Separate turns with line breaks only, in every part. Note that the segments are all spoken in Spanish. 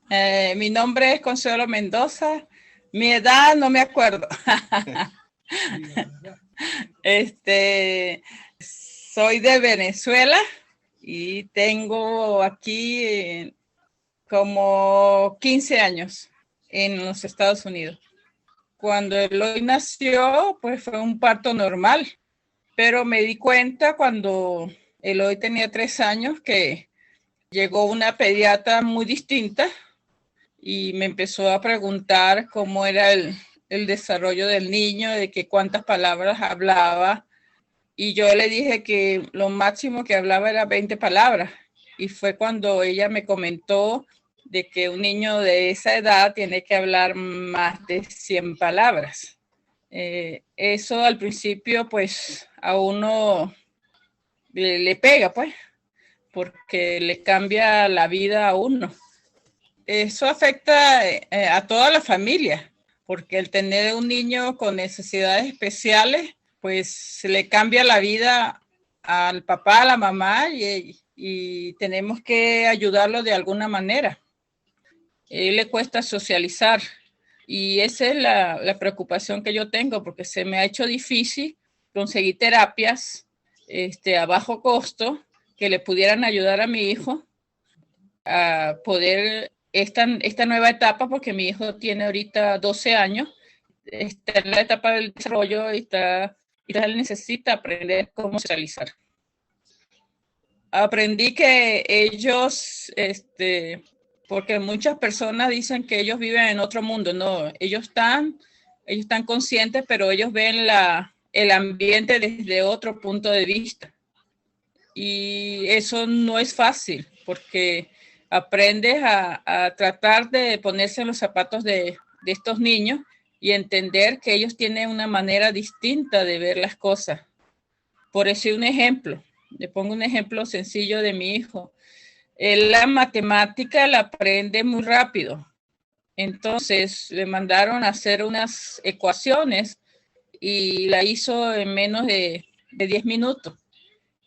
Mi nombre es Consuelo Mendoza. Mi edad no me acuerdo. Soy de Venezuela y tengo aquí como 15 años en los Estados Unidos. Cuando Eloy nació, pues fue un parto normal, pero me di cuenta cuando Eloy tenía 3 años que llegó una pediatra muy distinta y me empezó a preguntar cómo era el desarrollo del niño, de que cuántas palabras hablaba. Y yo le dije que lo máximo que hablaba era 20 palabras. Y fue cuando ella me comentó de que un niño de esa edad tiene que hablar más de 100 palabras. Eso al principio pues a uno le pega pues, porque le cambia la vida a uno. Eso afecta a toda la familia, porque el tener un niño con necesidades especiales, pues se le cambia la vida al papá, a la mamá y tenemos que ayudarlo de alguna manera. Le cuesta socializar y esa es la preocupación que yo tengo, porque se me ha hecho difícil conseguir terapias a bajo costo que le pudieran ayudar a mi hijo a poder esta nueva etapa, porque mi hijo tiene ahorita 12 años, está en la etapa del desarrollo y él necesita aprender cómo socializar. Aprendí que ellos, porque muchas personas dicen que ellos viven en otro mundo, no, ellos están conscientes, pero ellos ven el ambiente desde otro punto de vista. Y eso no es fácil, porque aprendes a tratar de ponerse en los zapatos de estos niños y entender que ellos tienen una manera distinta de ver las cosas. Por eso un ejemplo, le pongo un ejemplo sencillo de mi hijo. Él la matemática la aprende muy rápido. Entonces le mandaron a hacer unas ecuaciones y la hizo en menos de 10 minutos.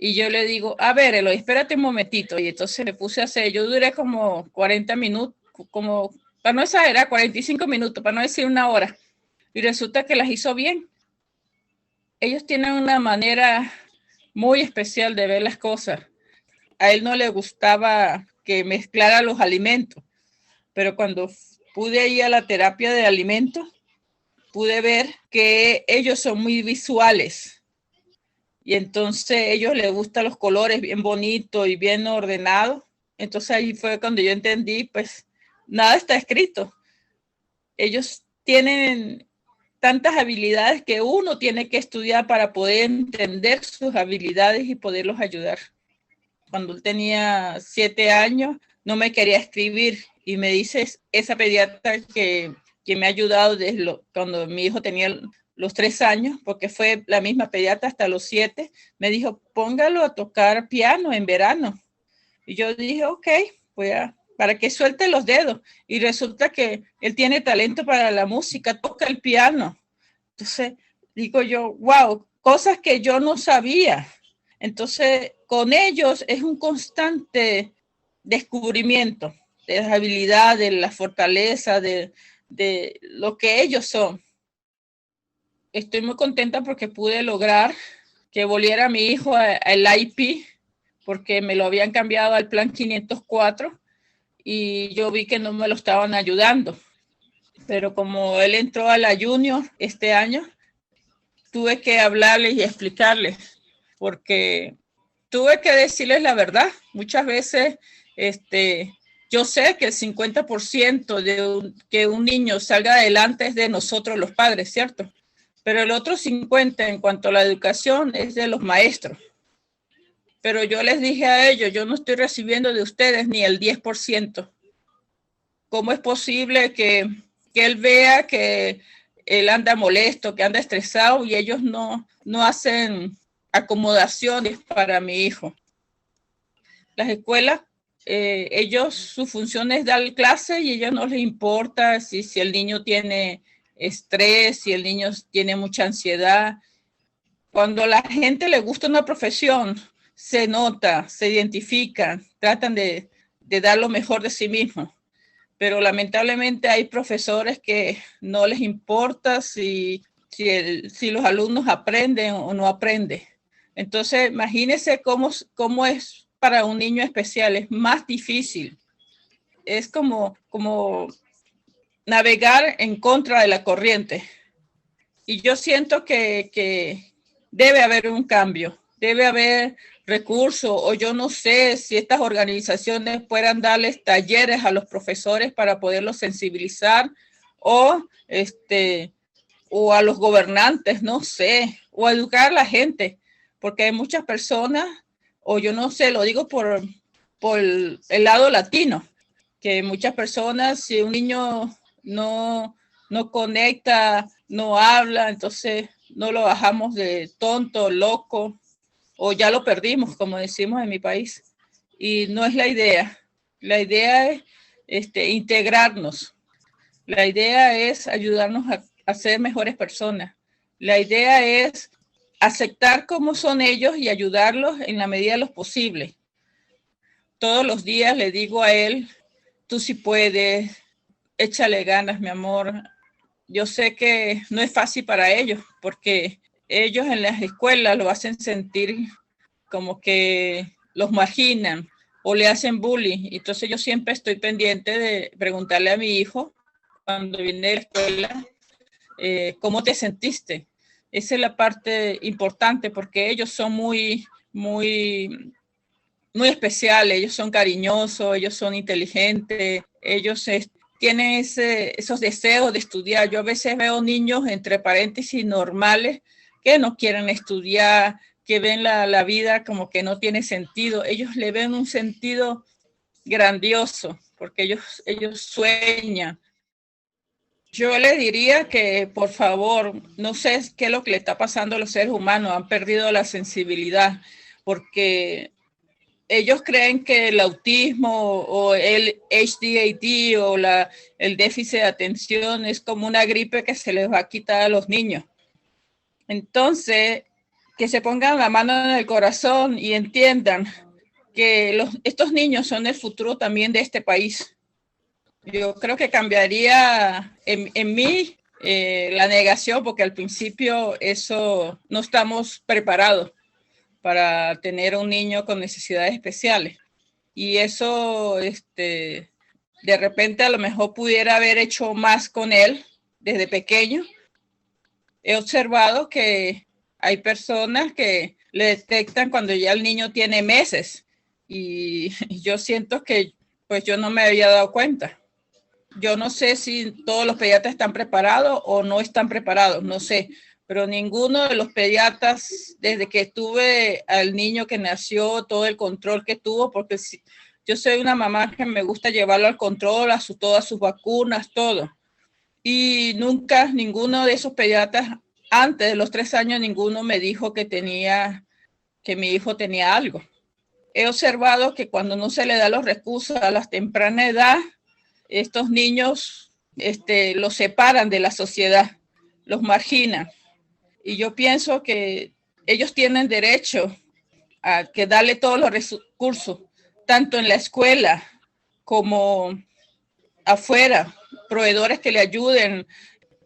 Y yo le digo, a ver, Eloy, espérate un momentito. Y entonces me puse a hacer, yo duré como 40 minutos, como, para no exagerar, 45 minutos, para no decir una hora. Y resulta que las hizo bien. Ellos tienen una manera muy especial de ver las cosas. A él no le gustaba que mezclara los alimentos, pero cuando pude ir a la terapia de alimentos, pude ver que ellos son muy visuales. Y entonces a ellos les gustan los colores bien bonitos y bien ordenados. Entonces ahí fue cuando yo entendí, pues nada está escrito. Ellos tienen tantas habilidades que uno tiene que estudiar para poder entender sus habilidades y poderlos ayudar. Cuando él tenía 7 años, no me quería escribir y me dice esa pediatra que me ha ayudado desde cuando mi hijo tenía los 3 años, porque fue la misma pediatra hasta los 7, me dijo, póngalo a tocar piano en verano. Y yo dije, ok, para que suelte los dedos. Y resulta que él tiene talento para la música, toca el piano. Entonces, digo yo, wow, cosas que yo no sabía. Entonces, con ellos es un constante descubrimiento de las habilidades, de la fortaleza, de lo que ellos son. Estoy muy contenta porque pude lograr que volviera mi hijo al IP, porque me lo habían cambiado al plan 504 y yo vi que no me lo estaban ayudando. Pero como él entró a la Junior este año, tuve que hablarles y explicarles, porque tuve que decirles la verdad. Muchas veces, yo sé que el 50% de que un niño salga adelante es de nosotros los padres, ¿cierto? Pero el otro 50% en cuanto a la educación es de los maestros. Pero yo les dije a ellos, yo no estoy recibiendo de ustedes ni el 10%. ¿Cómo es posible que él vea que él anda molesto, que anda estresado y ellos no hacen acomodaciones para mi hijo? Las escuelas, ellos, su función es dar clase y a ellos no les importa si el niño tiene estrés, si el niño tiene mucha ansiedad. Cuando a la gente le gusta una profesión, se nota, se identifican, tratan de dar lo mejor de sí mismos. pero lamentablemente hay profesores que no les importa si los alumnos aprenden o no aprenden. Entonces, imagínense cómo es para un niño especial, es más difícil. Es como navegar en contra de la corriente. Y yo siento que debe haber un cambio, debe haber recursos, o yo no sé si estas organizaciones puedan darles talleres a los profesores para poderlos sensibilizar, o, o a los gobernantes, no sé, o educar a la gente, porque hay muchas personas, o yo no sé, lo digo por el lado latino, que muchas personas, si un niño no conecta, no habla, entonces no lo bajamos de tonto, loco, o ya lo perdimos, como decimos en mi país. Y no es la idea. La idea es integrarnos. La idea es ayudarnos a ser mejores personas. La idea es aceptar cómo son ellos y ayudarlos en la medida de lo posible. Todos los días le digo a él, tú sí puedes, échale ganas, mi amor. Yo sé que no es fácil para ellos, porque ellos en las escuelas lo hacen sentir como que los marginan o le hacen bullying. Entonces yo siempre estoy pendiente de preguntarle a mi hijo cuando viene de la escuela, ¿cómo te sentiste? Esa es la parte importante, porque ellos son muy especiales, ellos son cariñosos, ellos son inteligentes, ellos tienen esos deseos de estudiar. Yo a veces veo niños, entre paréntesis, normales, que no quieren estudiar, que ven la vida como que no tiene sentido. Ellos le ven un sentido grandioso, porque ellos sueñan. Yo le diría que, por favor, no sé qué es lo que le está pasando a los seres humanos, han perdido la sensibilidad, porque ellos creen que el autismo o el HDAD o el déficit de atención es como una gripe que se les va a quitar a los niños. Entonces, que se pongan la mano en el corazón y entiendan que estos niños son el futuro también de este país. Yo creo que cambiaría en mí la negación, porque al principio eso no estamos preparados para tener un niño con necesidades especiales. Y eso, de repente a lo mejor pudiera haber hecho más con él desde pequeño. He observado que hay personas que le detectan cuando ya el niño tiene meses, y yo siento que pues yo no me había dado cuenta. Yo no sé si todos los pediatras están preparados o no están preparados, no sé, pero ninguno de los pediatras, desde que tuve al niño que nació, todo el control que tuvo, porque yo soy una mamá que me gusta llevarlo al control, todas sus vacunas, todo. Y nunca, ninguno de esos pediatras, antes de los 3 años, ninguno me dijo que mi hijo tenía algo. He observado que cuando no se le da los recursos a la temprana edad, estos niños los separan de la sociedad, los marginan. Y yo pienso que ellos tienen derecho a que darle todos los recursos, tanto en la escuela como afuera, proveedores que le ayuden.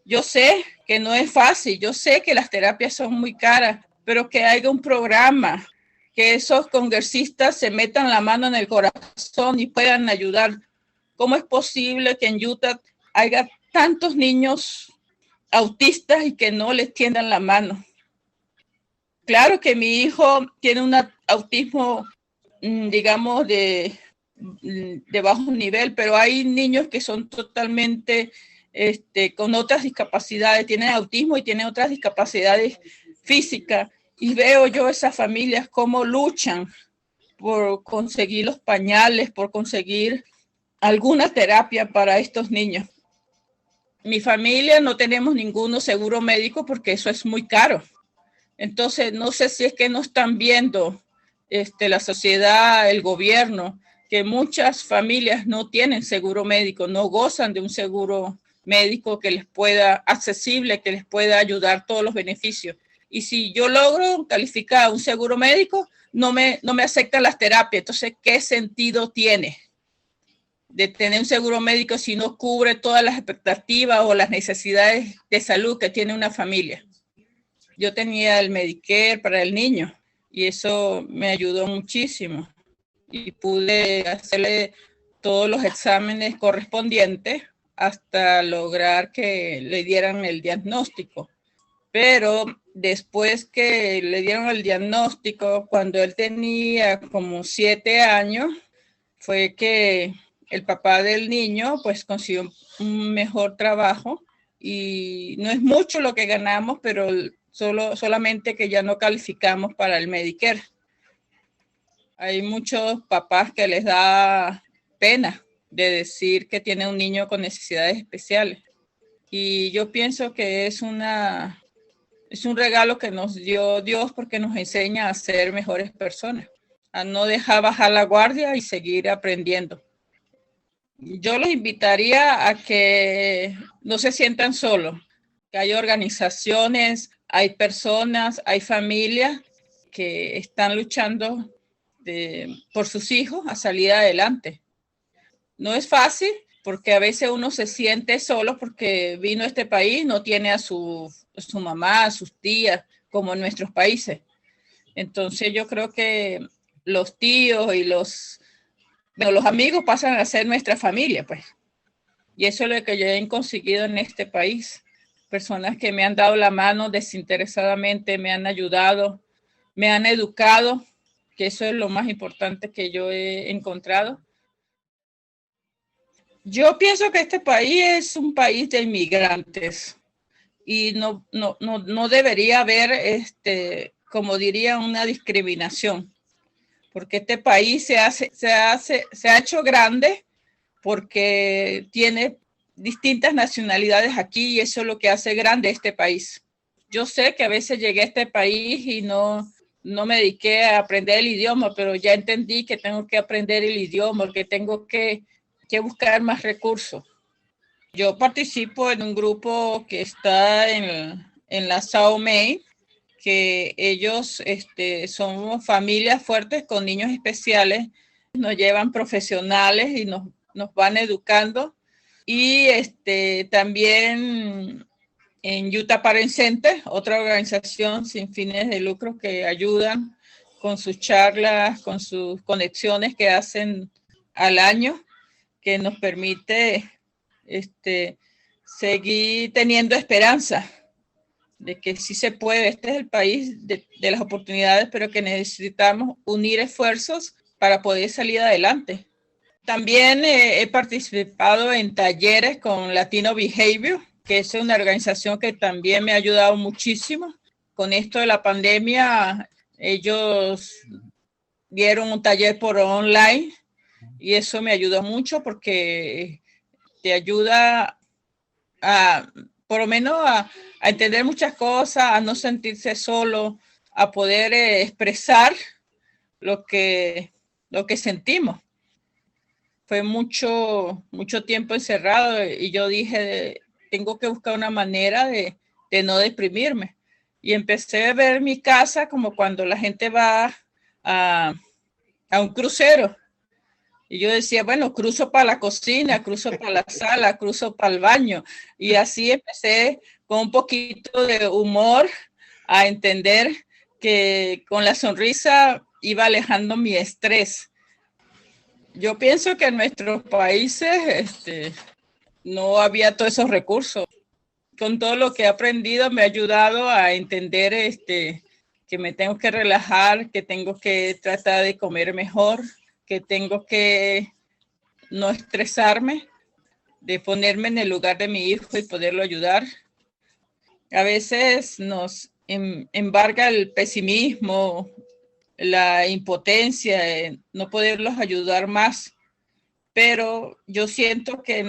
Yo sé que no es fácil, yo sé que las terapias son muy caras, pero que haya un programa, que esos congresistas se metan la mano en el corazón y puedan ayudar. ¿Cómo es posible que en Utah haya tantos niños autistas y que no les tiendan la mano? Claro que mi hijo tiene un autismo, digamos, de bajo nivel, pero hay niños que son totalmente con otras discapacidades, tienen autismo y tienen otras discapacidades físicas. Y veo yo esas familias cómo luchan por conseguir los pañales, por conseguir alguna terapia para estos niños. Mi familia no tenemos ningún seguro médico porque eso es muy caro. Entonces, no sé si es que no están viendo la sociedad, el gobierno, que muchas familias no tienen seguro médico, no gozan de un seguro médico que les pueda, accesible, que les pueda ayudar todos los beneficios. Y si yo logro calificar un seguro médico, no me aceptan las terapias. Entonces, ¿qué sentido tiene? de tener un seguro médico si no cubre todas las expectativas o las necesidades de salud que tiene una familia. Yo tenía el Medicare para el niño y eso me ayudó muchísimo y pude hacerle todos los exámenes correspondientes hasta lograr que le dieran el diagnóstico. Pero después que le dieron el diagnóstico, cuando él tenía como 7 años, fue que el papá del niño pues consiguió un mejor trabajo y no es mucho lo que ganamos, pero solamente que ya no calificamos para el Medicare. Hay muchos papás que les da pena de decir que tiene un niño con necesidades especiales. Y yo pienso que es un regalo que nos dio Dios porque nos enseña a ser mejores personas, a no dejar bajar la guardia y seguir aprendiendo. Yo los invitaría a que no se sientan solos, que hay organizaciones, hay personas, hay familias que están luchando por sus hijos a salir adelante. No es fácil porque a veces uno se siente solo porque vino a este país, no tiene a su mamá, a sus tías, como en nuestros países. Entonces yo creo que los tíos y los amigos pasan a ser nuestra familia, pues. Y eso es lo que yo he conseguido en este país. Personas que me han dado la mano desinteresadamente, me han ayudado, me han educado, que eso es lo más importante que yo he encontrado. Yo pienso que este país es un país de inmigrantes y no debería haber, como diría, una discriminación, porque este país se ha hecho grande porque tiene distintas nacionalidades aquí y eso es lo que hace grande este país. Yo sé que a veces llegué a este país y no me dediqué a aprender el idioma, pero ya entendí que tengo que aprender el idioma, que tengo que buscar más recursos. Yo participo en un grupo que está en la South Main, que ellos son familias fuertes con niños especiales, nos llevan profesionales y nos van educando. Y también en Utah Parent Center, otra organización sin fines de lucro que ayudan con sus charlas, con sus conexiones que hacen al año, que nos permite seguir teniendo esperanza de que sí se puede. Este es el país de las oportunidades, pero que necesitamos unir esfuerzos para poder salir adelante. También he participado en talleres con Latino Behavior, que es una organización que también me ha ayudado muchísimo. Con esto de la pandemia, ellos dieron un taller por online y eso me ayudó mucho porque te ayuda por lo menos a entender muchas cosas, a no sentirse solo, a poder expresar lo que sentimos. Fue mucho tiempo encerrado y yo dije, tengo que buscar una manera de no deprimirme. Y empecé a ver mi casa como cuando la gente va a un crucero. Y yo decía, bueno, cruzo para la cocina, cruzo para la sala, cruzo para el baño. Y así empecé con un poquito de humor a entender que con la sonrisa iba alejando mi estrés. Yo pienso que en nuestros países no había todos esos recursos. Con todo lo que he aprendido me ha ayudado a entender que me tengo que relajar, que tengo que tratar de comer mejor, que tengo que no estresarme, de ponerme en el lugar de mi hijo y poderlo ayudar. A veces nos embarga el pesimismo, la impotencia, no poderlos ayudar más, pero yo siento que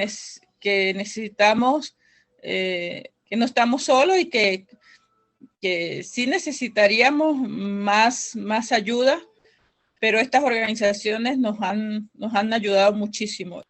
necesitamos, que no estamos solos y que sí necesitaríamos más ayuda, pero estas organizaciones nos han ayudado muchísimo.